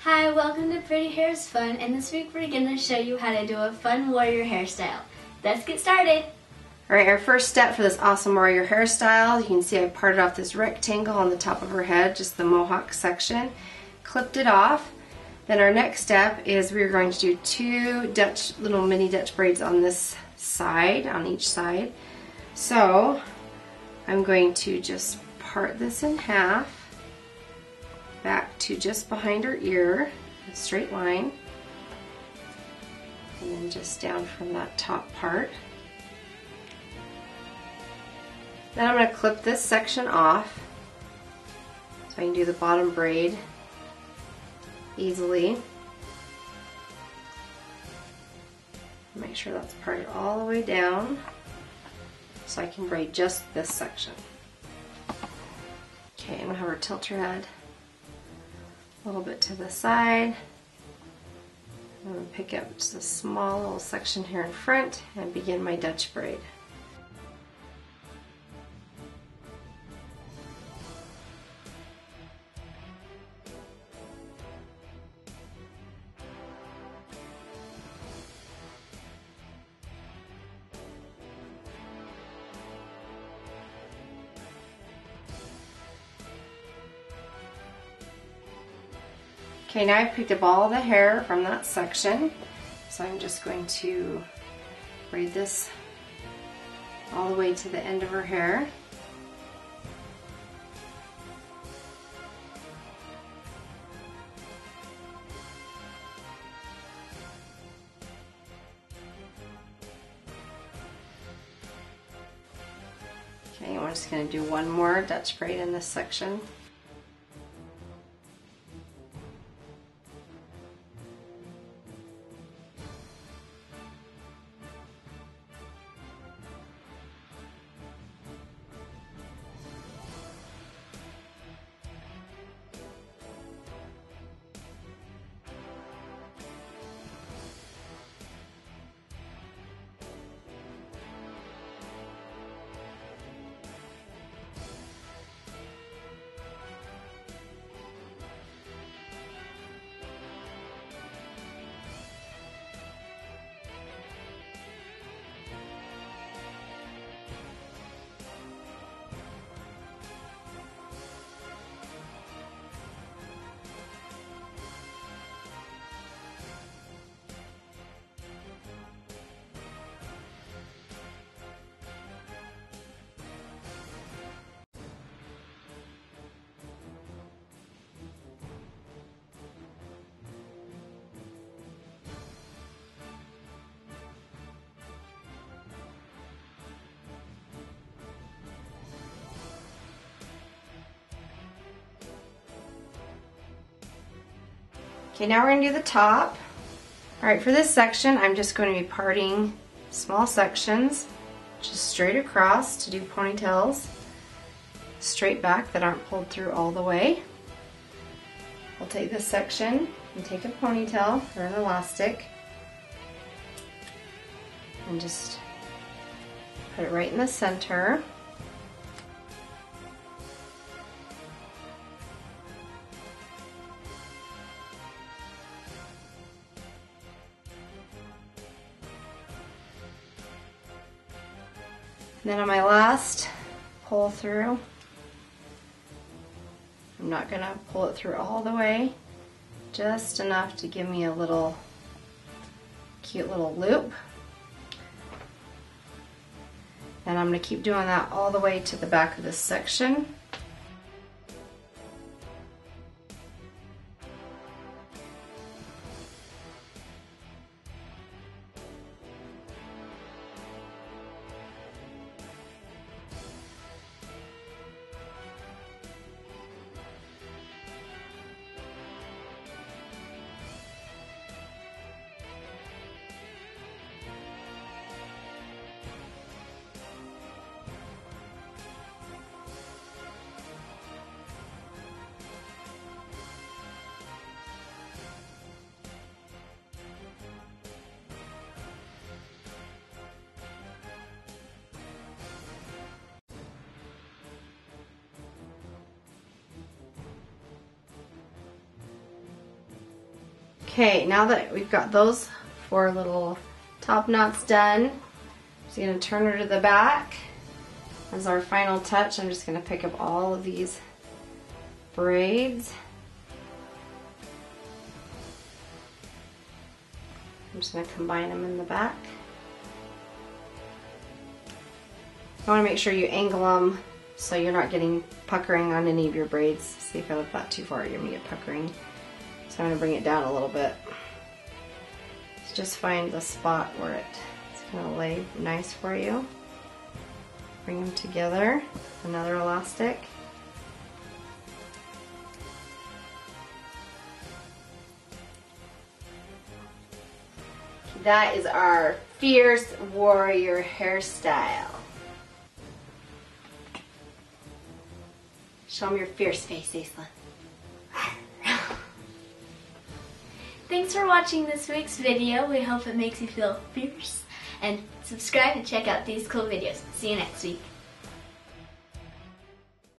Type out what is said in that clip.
Hi, welcome to Pretty Hair's Fun, and this week we're going to show you how to do a fun warrior hairstyle. Let's get started! Alright, our first step for this awesome warrior hairstyle, you can see I parted off this rectangle on the top of her head, just the mohawk section, clipped it off. Then our next step is we're going to do two little mini Dutch braids on this side, on each side. So I'm going to just part this in half, back to just behind her ear, a straight line, and then just down from that top part. Then I'm going to clip this section off so I can do the bottom braid easily. Make sure that's parted all the way down so I can braid just this section. Okay, I'm going to have her tilt her head a little bit to the side. I'm going to pick up just a small little section here in front and begin my Dutch braid. Okay, now I've picked up all the hair from that section, so I'm just going to braid this all the way to the end of her hair. Okay, we're just going to do one more Dutch braid in this section. Okay, now we're going to do the top. Alright, for this section I'm just going to be parting small sections just straight across to do ponytails straight back that aren't pulled through all the way. We'll take this section and take a ponytail or an elastic and just put it right in the center. And then on my last pull through, I'm not going to pull it through all the way, just enough to give me a little cute little loop. And I'm going to keep doing that all the way to the back of this section. Okay, now that we've got those 4 little top knots done, I'm just going to turn her to the back. As our final touch, I'm just going to pick up all of these braids. I'm just going to combine them in the back. I want to make sure you angle them so you're not getting puckering on any of your braids. See if I lift that too far, you're going to get puckering. So I'm going to bring it down a little bit. Just find the spot where it's going to lay nice for you. Bring them together. Another elastic. That is our fierce warrior hairstyle. Show them your fierce face, Aislyn. Thanks for watching this week's video. We hope it makes you feel fierce. And subscribe and check out these cool videos. See you next week.